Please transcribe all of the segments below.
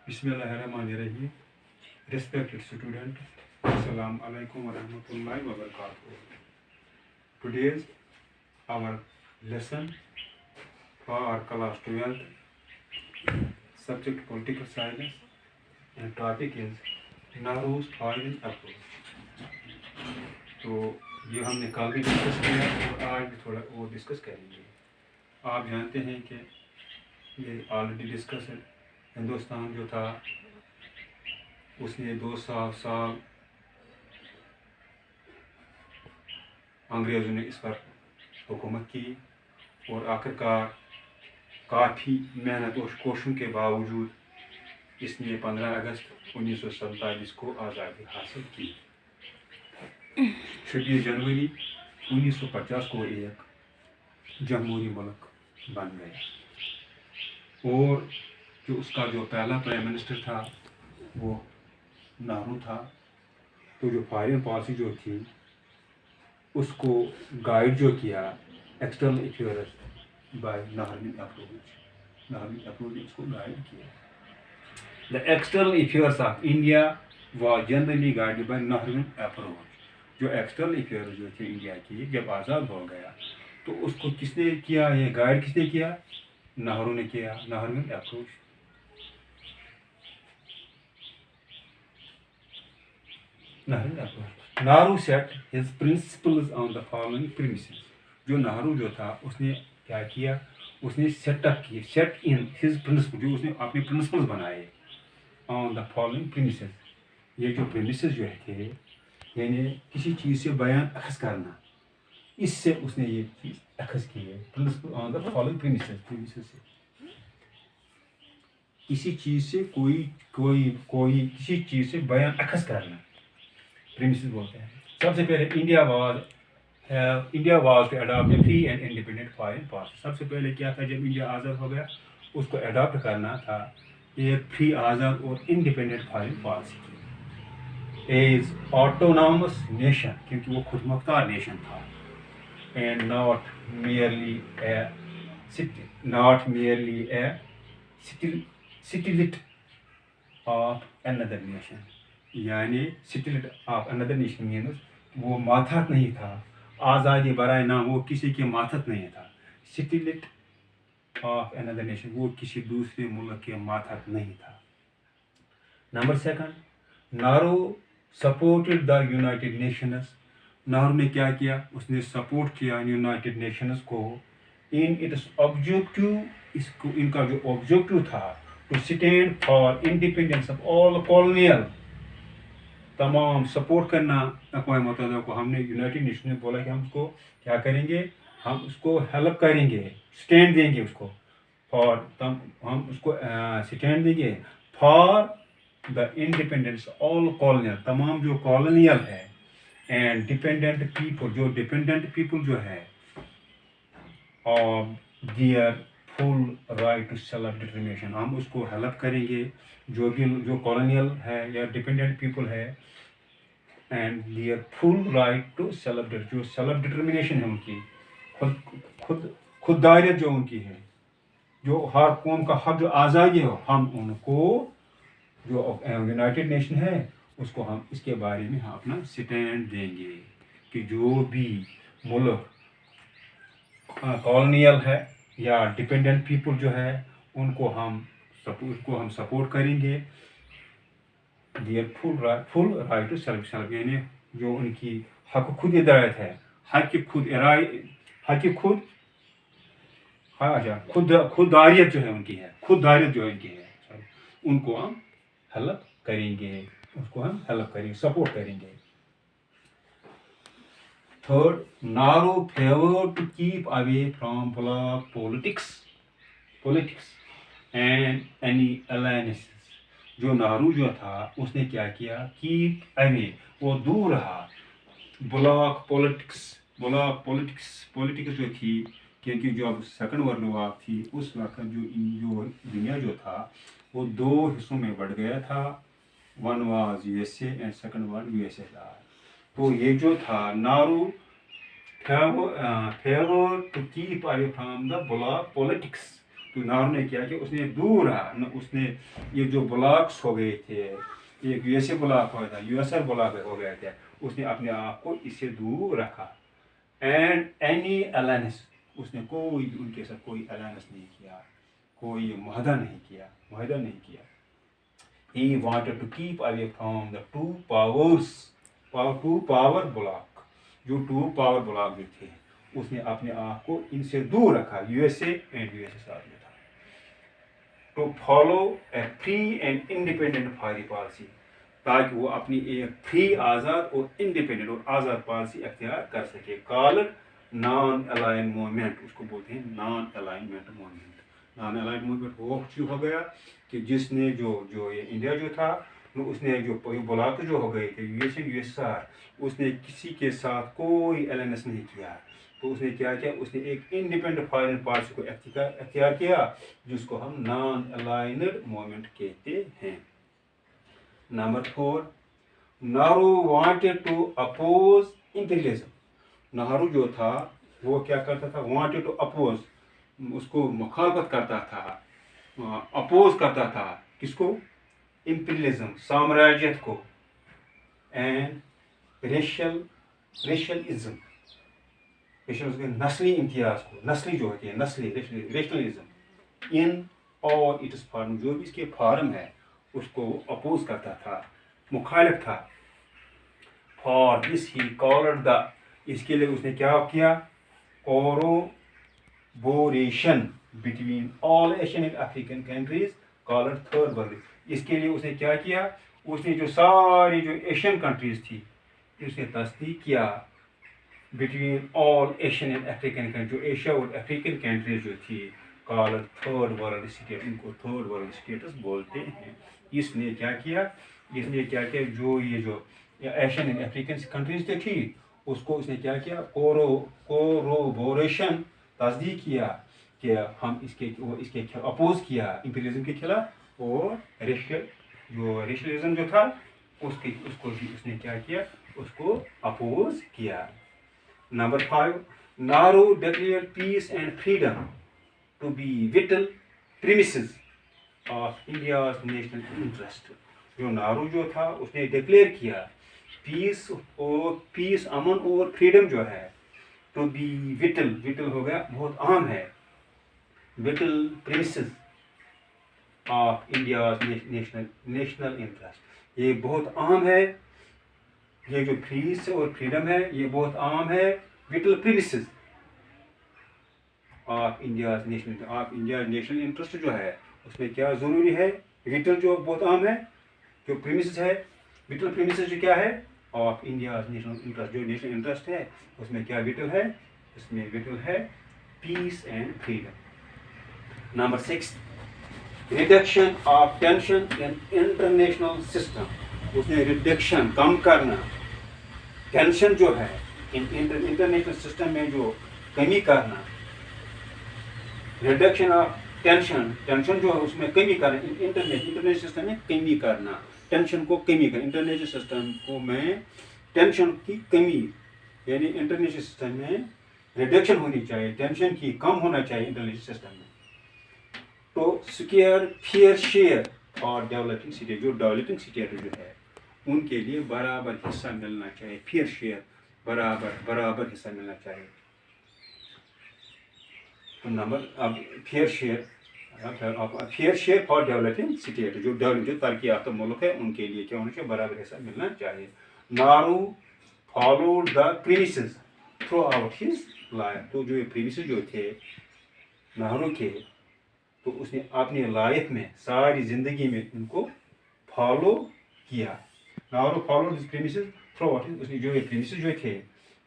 Bismillahirrahmanirrahim. Respected student, Assalamu alaikum wa rahmatullahi wa barakatuh. Today's our lesson for our class 12, subject political science, and topic is Nehru's foreign approach. तो ये हमने कल भी discuss किया और आज भी थोड़ा और डिस्कस करेंगे। आप जानते हैं कि ये ऑलरेडी डिस्कस है। हिंदुस्तान जो था उसने 200 साल अंग्रेज़ों ने इस पर हुकूमत की और आखिरकार काफ़ी मेहनत और कोशिशों के बावजूद इसने 15 अगस्त 1947 को आज़ादी हासिल की। 26 जनवरी 1950 को एक जमहूरी मुल्क बन गया और जो उसका जो पहला प्राइम मिनिस्टर था वो नेहरू था। तो जो फॉरेन पॉलिसी जो थी उसको गाइड जो किया external affairs by Nehru approach ने उसको गाइड किया। The external affairs of India was generally guided by Nehru approach. जो एक्सटर्नल अफेयर्स जो थे इंडिया की जब आज़ाद हो गया तो उसको किसने किया, ये गाइड किसने किया? नेहरू ने किया, Nehru approach. Nehru set his principles on the following premises. जो नेहरू जो था उसने क्या किया, उसने सेटअप किए, सेट इन हिज प्रिंसिपल, जो उसने अपने प्रिंसिपल्स बनाए ऑन द फॉलोइंग प्रीमिसेस। ये जो प्रीमिसेस जो थे यानी किसी चीज़ से बयान अखज़ करना, इससे उसने ये चीज़ अखज़ की है। Principal on the following premises से किसी चीज़ से कोई किसी चीज़ से बयान अखज़ करना प्रीमिसेस बोलते हैं। सबसे पहले India was to adopt a free and independent foreign policy. सबसे पहले क्या था, जब इंडिया आज़ाद हो गया उसको अडॉप्ट करना था एक फ्री आज़ाद और independent foreign policy as autonomous nation, क्योंकि वो खुद मुख्तार नेशन था, and not merely a satellite of another nation। यानी satellite of another nation means वो मातहत नहीं था, आज़ादी बराए नाम वो किसी के मातहत नहीं था। satellite of another nation वो किसी दूसरे मुल्क के मातहत नहीं था। Number second, Nehru supported the United Nations. Nehru ने क्या किया, उसने सपोर्ट किया यूनाइटेड नेशंस को इन इट्स ऑब्जेक्टिव, इसको इनका जो ऑब्जेक्टिव था to stand for independence of all colonial, तमाम सपोर्ट करना अक़वाम मुत्तहिदा को। हमने यूनाइटेड नेशन ने बोला कि हम उसको क्या करेंगे, हम उसको हेल्प करेंगे, स्टैंड देंगे उसको फॉर, हम उसको स्टैंड देंगे for the independence all colonial, तमाम जो कॉलोनियल है, एंड डिपेंडेंट पीपल, जो डिपेंडेंट पीपल जो है, और their full right to self determination, हम उसको हेल्प करेंगे जो कॉलोनियल है या डिपेंडेंट पीपल है, and their full right to self, जो सेल्फ डिटर्मिनेशन है उनकी, खुददारियत जो उनकी है, जो हर कौम का हक, जो आज़ादी हो, हम उनको जो यूनाइटेड नेशन है उसको हम इसके बारे में हम अपना स्टैंड देंगे कि जो भी मुल्क कॉलोनियल है या डिपेंडेंट पीपल जो है उनको हम सपोर्ट करेंगे। दियर फुल राइट टू सेल्फ, यानी जो उनकी हक खुद हिदायत है, खुददारियत जो है उनकी है, उनको हम हेल्प करेंगे, सपोर्ट करेंगे। Third, Nehru favoured to keep away from bloc politics and any alliances. जो नेहरू जो था उसने क्या किया, कीप अवे, वो दूर रहा ब्लॉक पॉलिटिक्स जो थी, क्योंकि जब सेकंड वर्ल्ड वॉर थी उस वक्त जो दुनिया जो था वो दो हिस्सों में बढ़ गया था। One was USA and second was USSR. तो ये जो था Nehru favour to keep away from the bloc politics, तो नेहरू ने क्या कि उसने दूर रहा न, उसने ये जो ब्लॉक्स हो गए थे, एक यूएसए ब्लॉक हो गया था, यूएसआर ब्लॉक हो गया था, उसने अपने आप को इससे दूर रखा। एंड एनी अलायंस, उसने कोई उनके साथ कोई अलायंस नहीं किया, कोई मुआहदा नहीं किया। He wanted to keep away from the two power block, जो टू पावर ब्लॉक जो थे, उसने अपने आप को इनसे दूर रखा, यूएसए एंड यूएसएसआर में था। To follow a free and independent foreign policy, ताकि वो अपनी एक फ्री, आज़ाद और इंडिपेंडेंट और आज़ाद पॉलिसी अख्तियार कर सके। कॉल्ड नॉन अलाइन मूवमेंट, उसको बोलते हैं non alignment movement. Non alignment movement वो क्यों हो गया कि जिसने जो ये इंडिया जो था, उसने जो ब्लॉक जो हो गए थे यूएसए यूएसआर, उसने किसी के साथ कोई अलायंस नहीं किया। तो उसने क्या किया, उसने एक इंडिपेंडेंट फॉरेन पॉलिसी को अख्तियार किया, जिसको हम नॉन अलाइन्ड मूवमेंट कहते हैं। Number 4, Nehru wanted to oppose imperialism. Nehru जो था वो क्या करता था, वांटेड टू अपोज, उसको मुखालफत करता था, अपोज करता था किसको, इंपीरियलिज्म, साम्राज्यत को, एंड रेशलिज्म, नस्ली इम्तियाज को, नस्ली जो होती है नस्ली, rationalism in all it's form, जो भी इसके फॉर्म है उसको अपोज करता था, मुखालिफ था। For this he called the, इसके लिए उसने क्या किया, corroboration between all Asian and African countries called third world. इसके लिए उसने क्या किया, उसने जो सारी जो एशियन कंट्रीज थी उसने तस्दीक किया, between all Asian and African country, जो एशिया और अफ्रीकन कंट्रीज जो थी, कॉल्ड थर्ड वर्ल्ड स्टेट, इनको थर्ड वर्ल्ड स्टेटस बोलते हैं। इसने क्या किया, जो ये जो एशियन एंड अफ्रीकन कंट्रीज थी उसको उसने क्या किया, कोरोबोरेशन, तस्दीक किया कि हम इसके अपोज किया इंपीरियलिज्म के खिलाफ, और रेशलिज्म जो था उसको भी उसने क्या किया, उसको अपोज किया। Number 5, Nehru declared peace and freedom to be vital premises of India's national interest. जो नेहरू जो था उसने डिक्लेयर किया पीस, अमन और फ्रीडम जो है, टू बी विटल हो गया बहुत अहम है, whittle premises of India's national interest, ये बहुत अहम है। ये जो पीस और फ्रीडम है ये बहुत अहम है, whittle premises of India's national interest जो है उसमें क्या ज़रूरी है, विटल जो बहुत अहम है, जो प्रीमिसेस है, विटल प्रीमिसेस जो क्या है, ऑफ इंडियाज नेशनल इंटरेस्ट, जो नेशनल इंटरेस्ट है उसमें क्या विटल है, इसमें विटल है peace and freedom. Number 6, reduction of tension in international system. उसने रिडक्शन, कम करना, टेंशन जो है इंटरनेशनल सिस्टम में जो कमी करना, रिडक्शन ऑफ टेंशन जो है उसमें कमी करना, इंटरनेशनल सिस्टम में कमी करना, टेंशन को कमी करना, इंटरनेशनल सिस्टम को में टेंशन की कमी, यानी इंटरनेशनल सिस्टम में रिडक्शन होनी चाहिए, टेंशन की कम होना चाहिए इंटरनेशनल सिस्टम में। तो स्क्वायर फेयर शेयर और डेवलपिंग स्टेट, जो डेवलपिंग स्टेट जो है उनके लिए बराबर हिस्सा मिलना चाहिए, फेयर शेयर, बराबर हिस्सा मिलना चाहिए। तो नंबर अब fair share for developing state, जो तरक्की याफ्ता मुल्क है उनके लिए क्या होना चाहिए, बराबर हिस्सा मिलना चाहिए। Nehru followed the premises through out his life. तो जो ये प्रीमिसेस जो थे नेहरू के, तो उसने अपनी लाइफ में सारी ज़िंदगी में उनको फॉलो किया। Nehru followed this premises through out, उसने जो ये प्रीमिसेस जो थे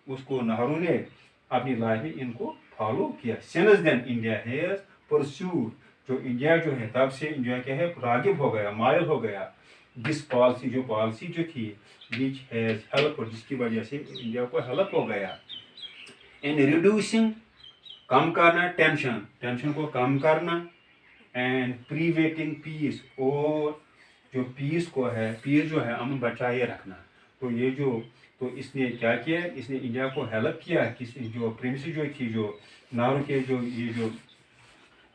उसको नेहरू ने अपनी लाइफ में इनको फॉलो किया। Since then India has pursued, जो इंडिया जो है तब से इंडिया क्या है, रागिब हो गया, मायल हो गया, दिस पॉलिसी, जो पॉलिसी जो थी, विच हैज हेल्प, जिसकी वजह से इंडिया को हेल्प हो गया इन रिड्यूसिंग, कम करना, टेंशन को कम करना, एंड प्रिवेटिंग पीस, और जो पीस को है, पीस जो है अमन बचाए रखना। तो ये जो, तो इसने क्या किया, इसने इंडिया को हेल्प किया, किसी जो प्रिंसिपल जो थी, जो नेहरू के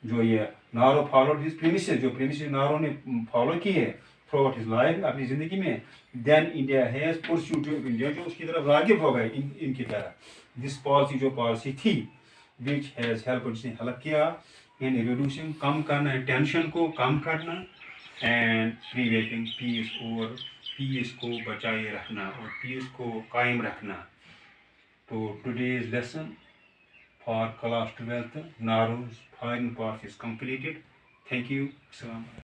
जो ये नारो फॉलोड हिज प्रीमिसेस, जो प्रीमिसेस नारो ने फॉलो किए थ्रू आउट हिज लाइफ अपनी ज़िंदगी में, देन इंडिया हैज़ परस्यूड, जो इंडिया जो उसकी तरफ रागिब हो गए इनकी तरह, दिस पॉलिसी जो पॉलिसी थी विच हैज़ हेल्प, जिसने हेल्प किया इन रिड्यूसिंग, कम करना, टेंशन को कम करना, एंड प्रिवेटिंग पीस, और पीस को बचाए रखना और पीस को कायम रखना। तो today's lesson for class 12th, Naru's foreign part is completed. Thank you. Assalamu alaikum.